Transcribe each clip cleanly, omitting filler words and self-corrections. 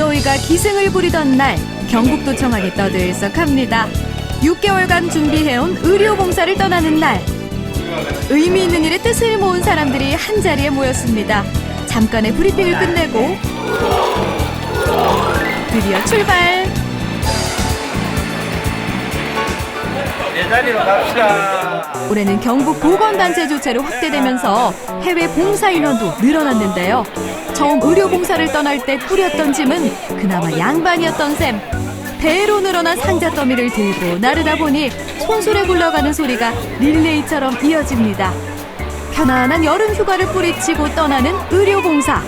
무더위가 기승을 부리던 날 경북도청항이 떠들썩합니다. 6개월간 준비해온 의료봉사를 떠나는 날. 의미 있는 일에 뜻을 모은 사람들이 한자리에 모였습니다. 잠깐의 브리핑을 끝내고 드디어 출발! 내 자리로 갑시다. 올해는 경북 보건단체 조차로 확대되면서 해외 봉사 인원도 늘어났는데요. 처음 의료봉사를 떠날 때 꾸렸던 짐은 그나마 양반이었던 셈. 배로 늘어난 상자 더미를 들고 나르다 보니 손수레 굴러가는 소리가 릴레이처럼 이어집니다. 편안한 여름 휴가를 뿌리치고 떠나는 의료봉사.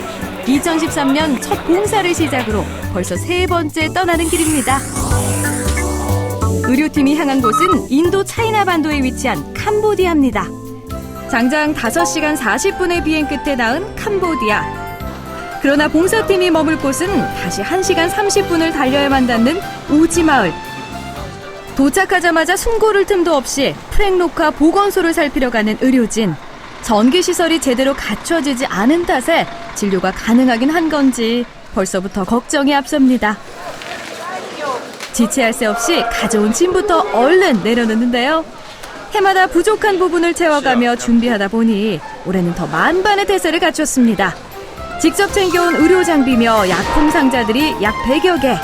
2013년 첫 봉사를 시작으로 벌써 3번째 떠나는 길입니다. 의료팀이 향한 곳은 인도 차이나 반도에 위치한 캄보디아입니다. 장장 5시간 40분의 비행 끝에 닿은 캄보디아. 그러나 봉사팀이 머물 곳은 다시 1시간 30분을 달려야만 닿는 오지마을. 도착하자마자 숨 고를 틈도 없이 프랭로카 보건소를 살피러 가는 의료진. 전기시설이 제대로 갖춰지지 않은 탓에 진료가 가능하긴 한 건지 벌써부터 걱정이 앞섭니다. 지체할 새 없이 가져온 짐부터 얼른 내려놓는데요. 해마다 부족한 부분을 채워가며 준비하다 보니 올해는 더 만반의 대세를 갖췄습니다. 직접 챙겨온 의료 장비며 약품 상자들이 약 100여 개.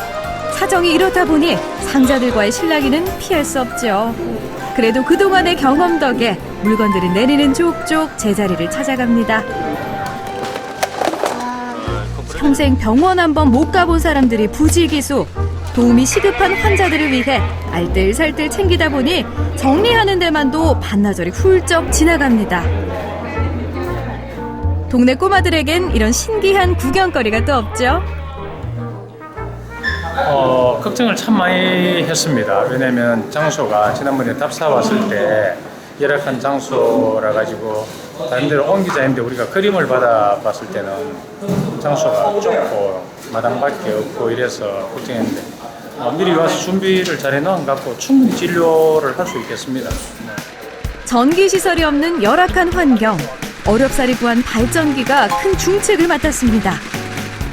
사정이 이렇다 보니 상자들과의 실랑이는 피할 수 없죠. 그래도 그동안의 경험 덕에 물건들은 내리는 족족 제자리를 찾아갑니다. 평생 병원 한번 못 가본 사람들이 부지기수. 도움이 시급한 환자들을 위해 알뜰살뜰 챙기다 보니 정리하는 데만도 반나절이 훌쩍 지나갑니다. 동네 꼬마들에겐 이런 신기한 구경거리가 또 없죠. 걱정을 참 많이 했습니다. 왜냐면 장소가 지난번에 답사 왔을 때 열악한 장소라 가지고 다른 데로 옮기자 했는데 우리가 그림을 받아봤을 때는 장소가 좁고 마당밖에 없고 이래서 걱정했는데 미리 와서 준비를 잘 해놓은 것 같고 충분히 진료를 할 수 있겠습니다. 전기시설이 없는 열악한 환경, 어렵사리 구한 발전기가 큰 중책을 맡았습니다.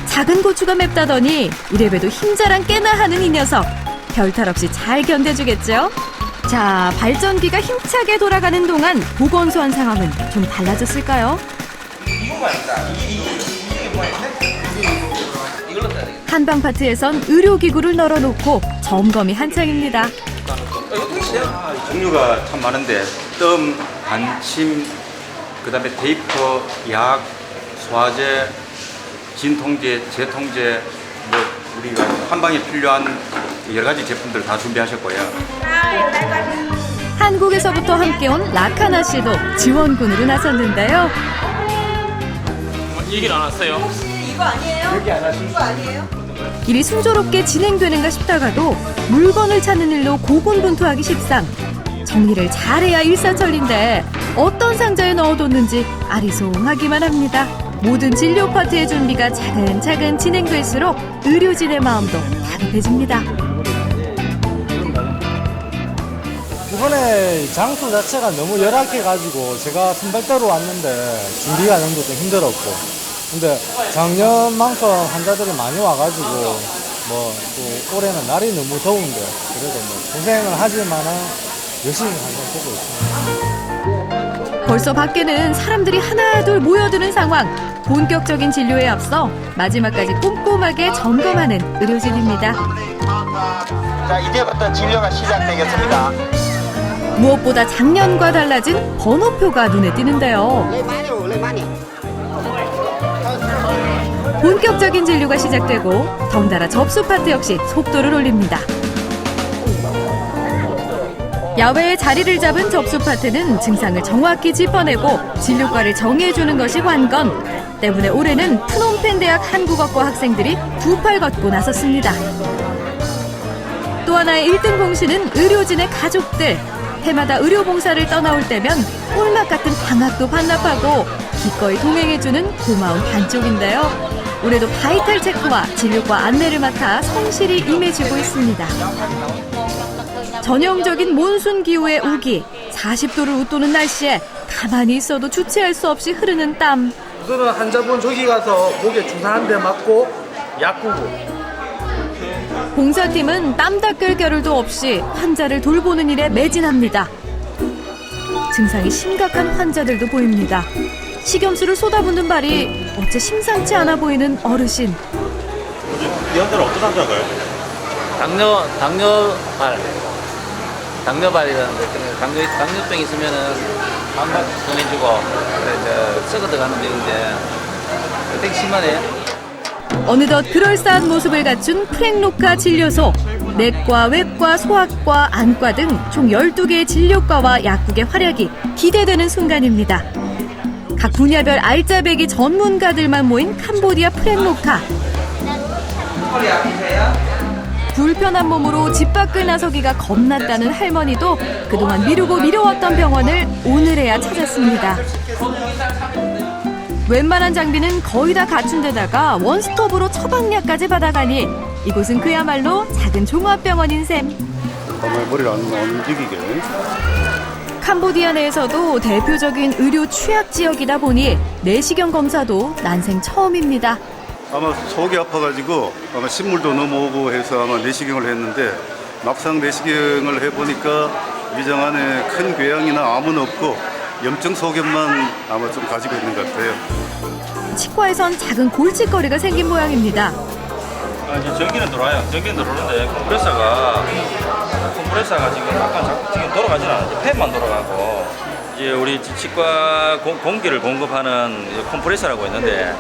작은 고추가 맵다더니 이래봬도 힘자랑 깨나 하는 이 녀석. 별탈 없이 잘 견뎌주겠죠? 자, 발전기가 힘차게 돌아가는 동안 보건소 안 상황은 좀 달라졌을까요? 한방파트에선 의료기구를 널어놓고 점검이 한창입니다. 종류가 참 많은데 뜸, 반침, 그다음에 테이프, 약, 소화제, 진통제, 제통제, 뭐 우리가 한방에 필요한 여러 가지 제품들 다 준비하셨고요. 한국에서부터 함께 온 라카나 씨도 지원군으로 나섰는데요. 얘기를 안 왔어요. 혹시 이거 아니에요? 여기 안 하시면 이거 아니에요? 일이 순조롭게 진행되는가 싶다가도 물건을 찾는 일로 고군분투하기 십상. 정리를 잘해야 일사천리인데 어떤 상자에 넣어뒀는지 아리송하기만 합니다. 모든 진료 파트의 준비가 차근차근 진행될수록 의료진의 마음도 다급해집니다. 이번에 장소 자체가 너무 열악해가지고 제가 선발대로 왔는데 준비 과정도 좀 힘들었고, 근데 작년만큼 환자들이 많이 와가지고 뭐 또 올해는 날이 너무 더운데 그래도 뭐 고생을 하지만은 열심히 한번 보고 있습니다. 벌써 밖에는 사람들이 하나둘 모여드는 상황. 본격적인 진료에 앞서 마지막까지 꼼꼼하게 점검하는 의료진입니다. 자, 이제부터 진료가 시작되겠습니다. 무엇보다 작년과 달라진 번호표가 눈에 띄는데요. 본격적인 진료가 시작되고 덩달아 접수 파트 역시 속도를 올립니다. 야외에 자리를 잡은 접수 파트는 증상을 정확히 짚어내고 진료과를 정해주는 것이 관건. 때문에 올해는 프놈펜 대학 한국어과 학생들이 두 팔 걷고 나섰습니다. 또 하나의 1등 공신은 의료진의 가족들. 해마다 의료봉사를 떠나올 때면 꿀맛 같은 방학도 반납하고 기꺼이 동행해주는 고마운 반쪽인데요. 올해도 바이탈 체크와 진료과 안내를 맡아 성실히 임해주고 있습니다. 전형적인 몬순 기후의 우기, 40도를 웃도는 날씨에 가만히 있어도 주체할 수 없이 흐르는 땀. 우선은 환자분 저기 가서 목에 주사 한 대 맞고 약 구고 봉사팀은 땀 닦을 겨를도 없이 환자를 돌보는 일에 매진합니다. 증상이 심각한 환자들도 보입니다. 식염수를 쏟아붓는 발이 어째 심상치 않아 보이는 어르신. 이 환자는 어떤 환자가요? 당뇨발이라는데 당뇨병 있으면은 반박 보내주고 이제 썩어 들어가는 내용인데 되게 심하네. 어느덧 그럴싸한 모습을 갖춘 프랭로카 진료소. 내과, 외과, 소아과, 안과 등 총 12개의 진료과와 약국의 활약이 기대되는 순간입니다. 각 분야별 알짜배기 전문가들만 모인 캄보디아 프랭로카. 불편한 몸으로 집 밖을 나서기가 겁났다는 할머니도 그동안 미루고 미뤄왔던 병원을 오늘에야 찾았습니다. 웬만한 장비는 거의 다 갖춘 데다가 원스톱으로 처방약까지 받아가니 이곳은 그야말로 작은 종합병원인 셈. 정말 머리를 안 움직이게. 캄보디아 내에서도 대표적인 의료 취약 지역이다 보니 내시경 검사도 난생 처음입니다. 아마 속이 아파가지고 아마 신물도 넘어오고 해서 아마 내시경을 했는데 막상 내시경을 해보니까 위장 안에 큰 궤양이나 암은 없고 염증 소견만 아마 좀 가지고 있는 것 같아요. 치과에선 작은 골칫거리가 생긴 모양입니다. 이제 전기는 들어와요. 전기는 들어오는데 컴프레서가 지금 약간 지금 돌아가지는 않아요. 팬만 돌아가고 이제 우리 치과 공기를 공급하는 컴프레서라고 있는데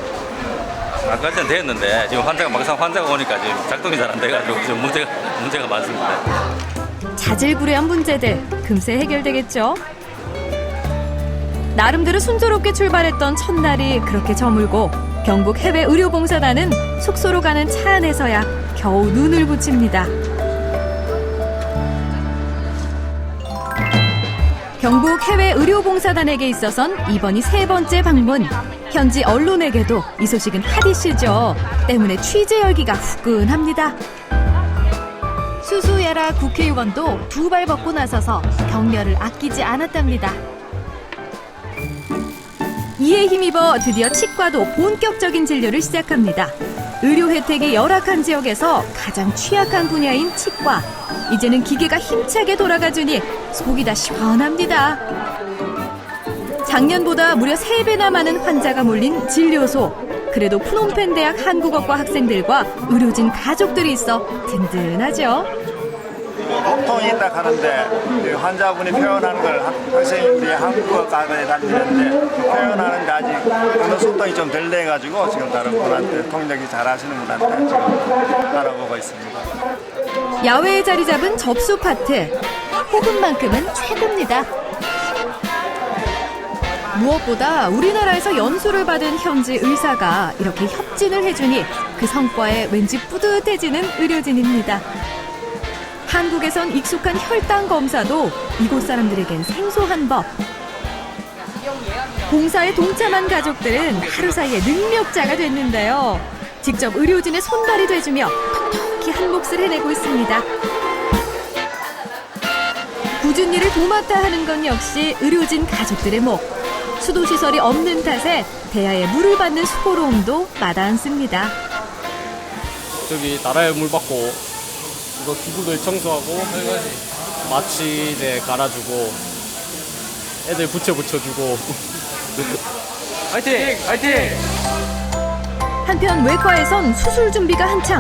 아까 전에 됐는데 지금 막상 환자가 오니까 지금 작동이 잘 안 돼가지고 지금 문제가 많습니다. 자질구레한 문제들 금세 해결되겠죠? 나름대로 순조롭게 출발했던 첫날이 그렇게 저물고 경북 해외 의료봉사단은 숙소로 가는 차 안에서야 겨우 눈을 붙입니다. 경북 해외 의료봉사단에게 있어선 이번이 3번째 방문. 현지 언론에게도 이 소식은 핫이슈죠. 때문에 취재 열기가 후끈합니다. 수수야라 국회의원도 두 발 벗고 나서서 격려를 아끼지 않았답니다. 이에 힘입어 드디어 치과도 본격적인 진료를 시작합니다. 의료 혜택이 열악한 지역에서 가장 취약한 분야인 치과. 이제는 기계가 힘차게 돌아가주니 속이 다 시원합니다. 작년보다 무려 3배나 많은 환자가 몰린 진료소. 그래도 프놈펜 대학 한국어과 학생들과 의료진 가족들이 있어 든든하죠. 복통이 있다 하는데 환자분이 표현하는 걸 학생들이 한국어과에 다니는데 표현하는데 아직 어느 속도이 좀 덜 돼가지고 지금 다른 분한테 통역이 잘하시는 분한테 지금 알아보고 있습니다. 야외에 자리 잡은 접수 파트. 호흡만큼은 최고입니다. 무엇보다 우리나라에서 연수를 받은 현지 의사가 이렇게 협진을 해주니 그 성과에 왠지 뿌듯해지는 의료진입니다. 한국에선 익숙한 혈당 검사도 이곳 사람들에겐 생소한 법. 봉사에 동참한 가족들은 하루 사이에 능력자가 됐는데요. 직접 의료진의 손발이 돼주며 톡톡히 한 몫을 해내고 있습니다. 굳은 일을 도맡아 하는 건 역시 의료진 가족들의 목. 수도시설이 없는 탓에 대야에 물을 받는 수고로움도 마다않습니다. 저기 나라에 물 받고 이거 기구들 청소하고 마취제 갈아주고 애들 붙여주고 화이팅! 화이팅! 한편 외과에선 수술 준비가 한창.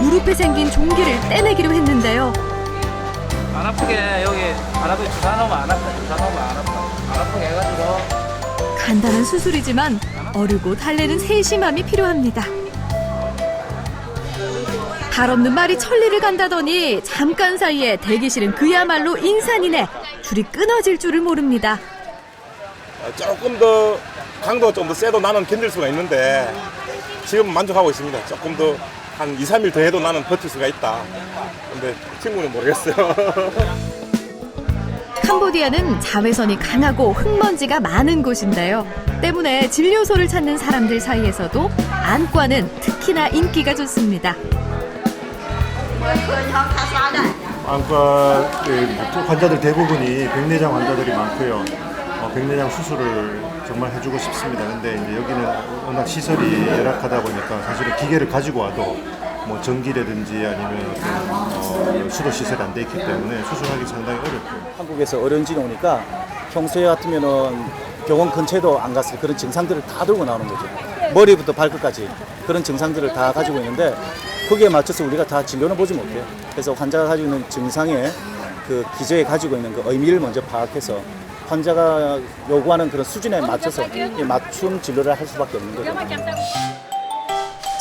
무릎에 생긴 종기를 떼내기로 했는데요. 안 아프게 여기 안 아프게 주사 놓으면 안 아파. 주사 놓으면 안 아파. 안 아프게 해가지고. 간단한 수술이지만 어르고 달래는 세심함이 필요합니다. 발 없는 말이 천리를 간다더니 잠깐 사이에 대기실은 그야말로 인산이네. 줄이 끊어질 줄을 모릅니다. 조금 더 강도가 좀 더 세도 나는 견딜 수가 있는데 지금 만족하고 있습니다. 조금 더 한 2, 3일 더 해도 나는 버틸 수가 있다. 근데 친구는 모르겠어요. 캄보디아는 자외선이 강하고 흙먼지가 많은 곳인데요. 때문에 진료소를 찾는 사람들 사이에서도 안과는 특히나 인기가 좋습니다. 안과 환자들 대부분이 백내장 환자들이 많고요. 백내장 수술을 정말 해주고 싶습니다. 근데 이제 여기는 워낙 시설이 열악하다 보니까 사실은 기계를 가지고 와도 뭐 전기라든지 아니면 어떤 수도 시설이 안 돼 있기 때문에 수술하기 상당히 어렵고요. 한국에서 어려운 질이 오니까 평소에 같으면은 병원 근처에도 안 갔을 그런 증상들을 다 들고 나오는 거죠. 머리부터 발끝까지 그런 증상들을 다 가지고 있는데 거기에 맞춰서 우리가 다 진료는 보지 못해요. 그래서 환자가 가지고 있는 증상의 그 기저에 가지고 있는 그 의미를 먼저 파악해서 환자가 요구하는 그런 수준에 맞춰서 이 맞춤 진료를 할 수밖에 없는 거죠.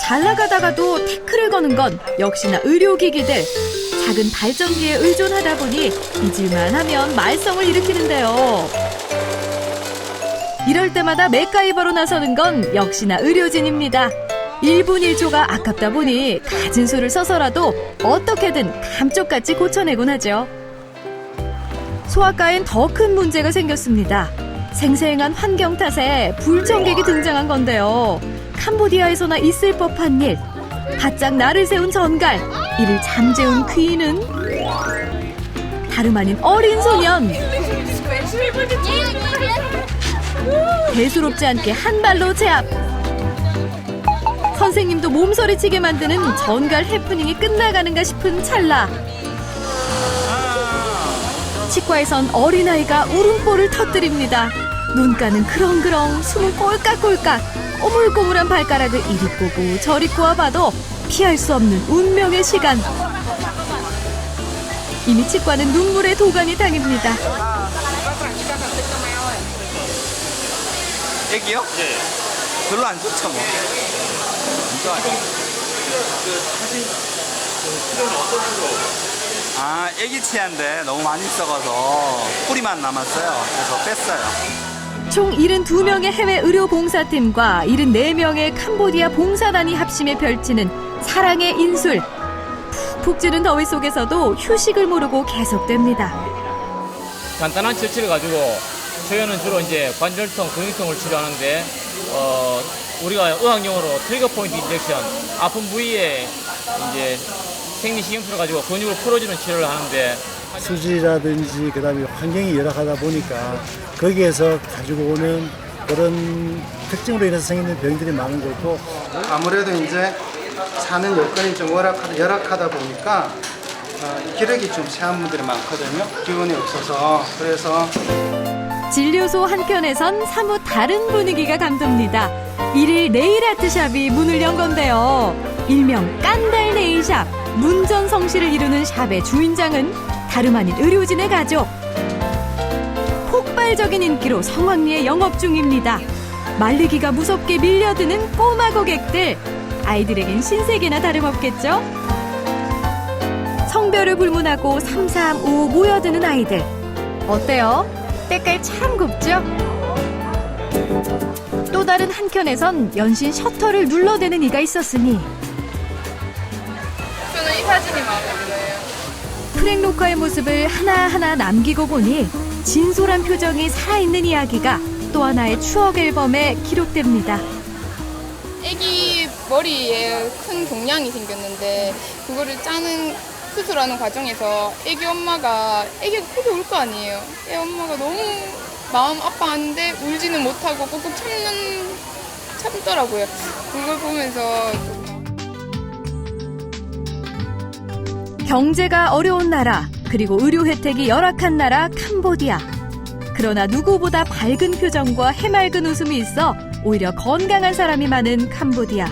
잘 나가다가도 태클을 거는 건 역시나 의료기기들. 작은 발전기에 의존하다 보니 잊을만 하면 말썽을 일으키는데요. 이럴 때마다 맥가이버로 나서는 건 역시나 의료진입니다. 1분 1초가 아깝다 보니 갖은 수를 써서라도 어떻게든 감쪽같이 고쳐내곤 하죠. 소아과엔 더 큰 문제가 생겼습니다. 생생한 환경 탓에 불청객이 등장한 건데요. 캄보디아에서나 있을 법한 일. 바짝 날을 세운 전갈. 이를 잠재운 귀인은 다름 아닌 어린 소년. 대수롭지 않게 한 발로 제압. 선생님도 몸서리치게 만드는 전갈 해프닝이 끝나가는가 싶은 찰나. 치과에선 어린아이가 울음보를 터뜨립니다. 눈가는 그렁그렁, 숨은 꼴깍꼴깍, 꼬물꼬물한 발가락을 이리 꼬고 저리 꼬아봐도 피할 수 없는 운명의 시간. 이미 치과는 눈물의 도가니 당입니다. 애기요? 네. 별로 안 좋죠 뭐. 안 좋아요. 아, 애기 치아인데 너무 많이 썩어서 뿌리만 남았어요. 그래서 뺐어요. 총 72명의 해외 의료 봉사팀과 74명의 캄보디아 봉사단이 합심해 펼치는 사랑의 인술. 푹 찌는 더위 속에서도 휴식을 모르고 계속됩니다. 간단한 처치를 가지고 저희는 주로 이제 관절통, 근육통을 치료하는데 우리가 의학용어로 트리거 포인트 인젝션, 아픈 부위에 이제 생리식염수를 가지고 근육을 풀어주는 치료를 하는데 수지라든지 그다음에 환경이 열악하다 보니까 거기에서 가지고 오는 그런 특징으로 인해서 생기는 병들이 많은 거고 아무래도 이제 사는 여건이 좀 열악하다 보니까 기력이 좀 세한 분들이 많거든요. 기운이 없어서. 그래서 진료소 한켠에선 사뭇 다른 분위기가 감돕니다. 1일 네일 아트샵이 문을 연 건데요. 일명 깐달 네일샵. 문전성시를 이루는 샵의 주인장은 다름 아닌 의료진의 가족. 폭발적인 인기로 성황리에 영업 중입니다. 말리기가 무섭게 밀려드는 꼬마 고객들. 아이들에겐 신세계나 다름없겠죠? 성별을 불문하고 3, 4, 5 모여드는 아이들. 어때요? 때깔 참 곱죠? 또 다른 한켠에선 연신 셔터를 눌러대는 이가 있었으니 저는 이 사진이 마음에 들어요. 프랭로커의 모습을 하나하나 남기고 보니 진솔한 표정이 살아있는 이야기가 또 하나의 추억 앨범에 기록됩니다. 애기 머리에 큰 종양이 생겼는데 그거를 짜는 수술하는 과정에서 애기가 울 거 아니에요. 애 엄마가 너무 마음 아파하는데 울지는 못하고 꾹꾹 참더라고요. 그걸 보면서 경제가 어려운 나라, 그리고 의료 혜택이 열악한 나라 캄보디아. 그러나 누구보다 밝은 표정과 해맑은 웃음이 있어 오히려 건강한 사람이 많은 캄보디아.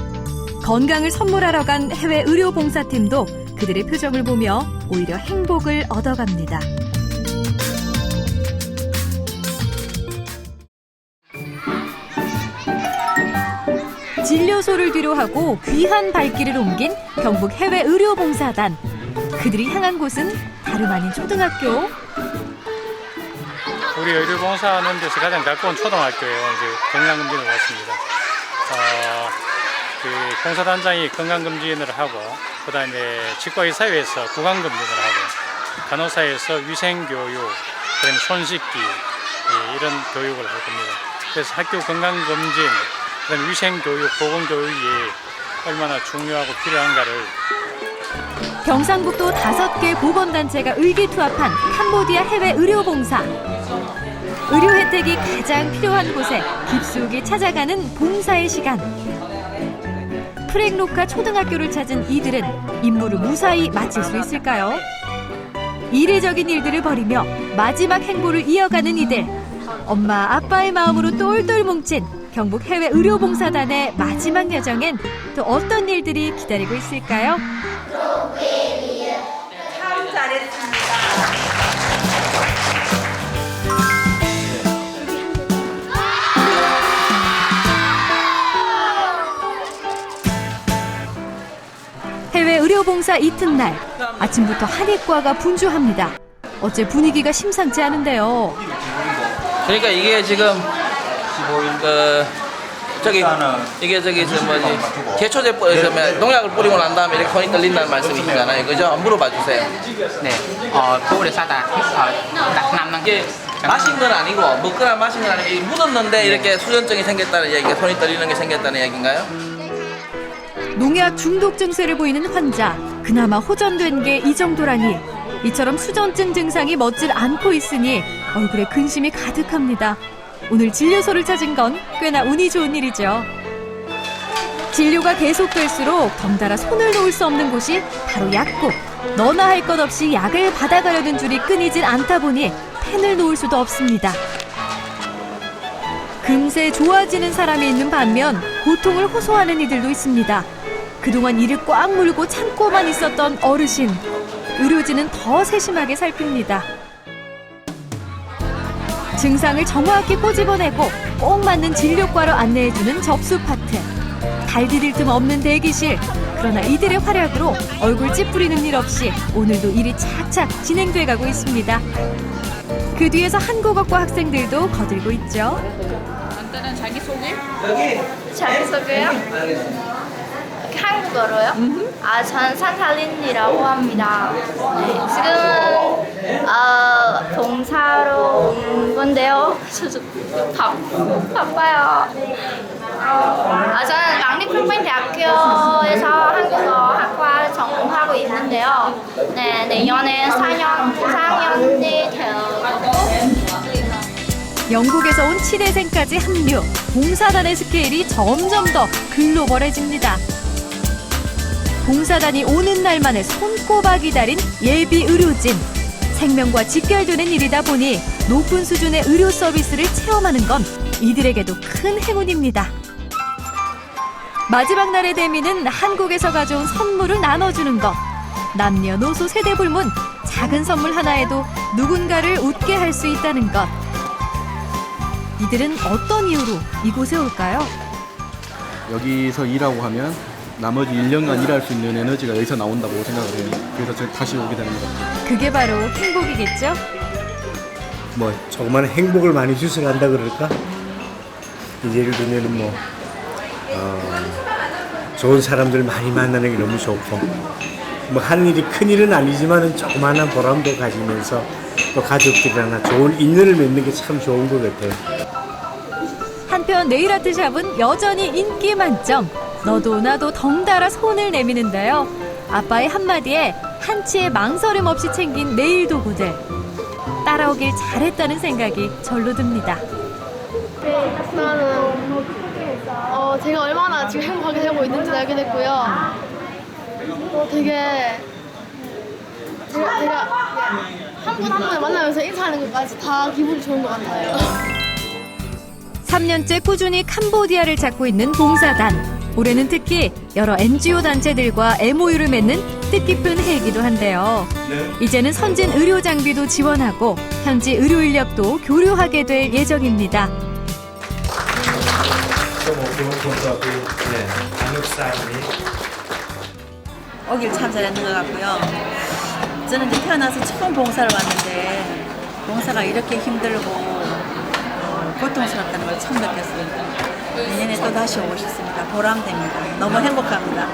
건강을 선물하러 간 해외 의료 봉사팀도 그들의 표정을 보며 오히려 행복을 얻어갑니다. 진료소를 뒤로하고 귀한 발길을 옮긴 경북 해외 의료 봉사단. 그들이 향한 곳은 다름 아닌 초등학교. 우리 의료봉사하는 데서 가장 가까운 초등학교에 이제 건강검진을 왔습니다. 그 봉사단장이 건강검진을 하고, 그 다음에 치과의사회에서 구강검진을 하고, 간호사에서 위생교육, 그다음에 손씻기, 이런 교육을 할 겁니다. 그래서 학교 건강검진, 그다음에 위생교육, 보건교육이 얼마나 중요하고 필요한가를. 경상북도 5개 보건단체가 의기투합한 캄보디아 해외 의료봉사. 의료 혜택이 가장 필요한 곳에 깊숙이 찾아가는 봉사의 시간. 프랭로카 초등학교를 찾은 이들은 임무를 무사히 마칠 수 있을까요? 이례적인 일들을 벌이며 마지막 행보를 이어가는 이들. 엄마 아빠의 마음으로 똘똘 뭉친 경북 해외 의료봉사단의 마지막 여정엔 또 어떤 일들이 기다리고 있을까요? 참 잘했습니다. 해외 의료봉사 이튿날 아침부터 한의과가 분주합니다. 어째 분위기가 심상치 않은데요. 그러니까 이게 지금 이게 저기 뭐지 개초제법에서 농약을 뿌리고 난 다음에 이렇게 손이 떨린다는 말씀이시잖아요. 그죠? 물어봐 주세요. 네. 부부레사다 이게 마신 건 아니고 먹거나 마신 건 아니고 묻었는데 이렇게 수전증이 생겼다는 얘기가 손이 떨리는 게 생겼다는 얘기인가요? 농약 중독 증세를 보이는 환자. 그나마 호전된 게 이 정도라니. 이처럼 수전증 증상이 멎질 않고 있으니 얼굴에 근심이 가득합니다. 오늘 진료소를 찾은 건 꽤나 운이 좋은 일이죠. 진료가 계속될수록 덩달아 손을 놓을 수 없는 곳이 바로 약국. 너나 할 것 없이 약을 받아가려는 줄이 끊이질 않다 보니 펜을 놓을 수도 없습니다. 금세 좋아지는 사람이 있는 반면 고통을 호소하는 이들도 있습니다. 그동안 이를 꽉 물고 참고만 있었던 어르신. 의료진은 더 세심하게 살핍니다. 증상을 정확히 꼬집어내고 꼭 맞는 진료과로 안내해주는 접수 파트. 발 디딜 틈 없는 대기실. 그러나 이들의 활약으로 얼굴 찌푸리는 일 없이 오늘도 일이 착착 진행돼가고 있습니다. 그 뒤에서 한국어과 학생들도 거들고 있죠. 간단한 자기소개? 자기소개요? 한국어로요? 전 산탈린이라고 합니다. 네, 지금은 봉사로 온 건데요. 바빠요. 저는 왕립평평대학교에서 한국어 학과 전공하고 있는데요. 네, 내년에 4학년이 되고 영국에서 온 7회생까지 합류. 봉사단의 스케일이 점점 더 글로벌해집니다. 봉사단이 오는 날만을 손꼽아 기다린 예비 의료진. 생명과 직결되는 일이다 보니 높은 수준의 의료 서비스를 체험하는 건 이들에게도 큰 행운입니다. 마지막 날의 대미는 한국에서 가져온 선물을 나눠주는 것. 남녀노소 세대 불문, 작은 선물 하나에도 누군가를 웃게 할 수 있다는 것. 이들은 어떤 이유로 이곳에 올까요? 여기서 일하고 하면 나머지 1년간 일할 수 있는 에너지가 여기서 나온다고 생각을 해요. 그래서 제가 다시 오게 되는 것 같아요. 그게 바로 행복이겠죠? 뭐 조그만 행복을 많이 주서 간다 그럴까? 예를 들면 좋은 사람들 많이 만나는 게 너무 좋고 뭐 하는 일이 큰 일은 아니지만은 조그마한 보람도 가지면서 또 가족들이랑 좋은 인연을 맺는 게 참 좋은 것 같아요. 한편 네일아트샵은 여전히 인기 만점. 너도 나도 덩달아 손을 내미는데요. 아빠의 한마디에 한치의 망설임 없이 챙긴 네일 도구들. 따라오길 잘했다는 생각이 절로 듭니다. 저는 제가 얼마나 지금 행복하게 살고 있는지 알게 됐고요. 되게 제가 한 분 한 분을 만나면서 인사하는 것까지 다 기분이 좋은 것 같아요. 3년째 꾸준히 캄보디아를 찾고 있는 봉사단. 올해는 특히 여러 NGO 단체들과 MOU를 맺는 뜻깊은 해이기도 한데요. 이제는 선진 의료 장비도 지원하고 현지 의료 인력도 교류하게 될 예정입니다. 오길 참 잘했는 것 같고요. 저는 이제 태어나서 처음 봉사를 왔는데 봉사가 이렇게 힘들고 고통스럽다는 걸 처음 느꼈습니다. 내년에 또 다시 오고 싶습니다. 보람됩니다. 너무 행복합니다.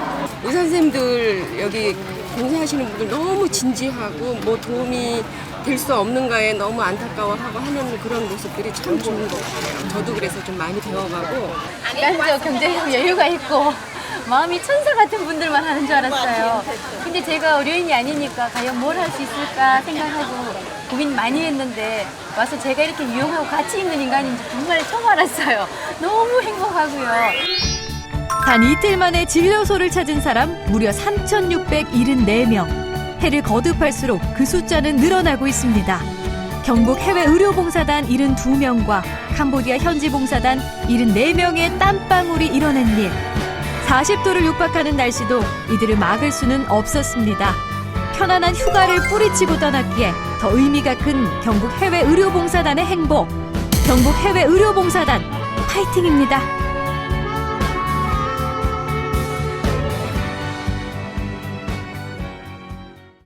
의사 선생님들 여기 봉사하시는 분들 너무 진지하고 뭐 도움이 될 수 없는가에 너무 안타까워하고 하는 그런 모습들이 참 좋은 것 같아요. 저도 그래서 좀 많이 배워가고 객관적 경제적 여유가 있고 마음이 천사 같은 분들만 하는 줄 알았어요. 근데 제가 의료인이 아니니까 과연 뭘 할 수 있을까 생각하고 고민 많이 했는데 와서 제가 이렇게 유용하고 가치 있는 인간인지 정말 처음 알았어요. 너무 행복하고요. 단 이틀 만에 진료소를 찾은 사람 무려 3,674명. 해를 거듭할수록 그 숫자는 늘어나고 있습니다. 경북 해외의료봉사단 72명과 캄보디아 현지봉사단 74명의 땀방울이 이뤄낸 일. 40도를 육박하는 날씨도 이들을 막을 수는 없었습니다. 편안한 휴가를 뿌리치고 떠났기에 더 의미가 큰 경북 해외의료봉사단의 행보. 경북 해외의료봉사단 파이팅입니다.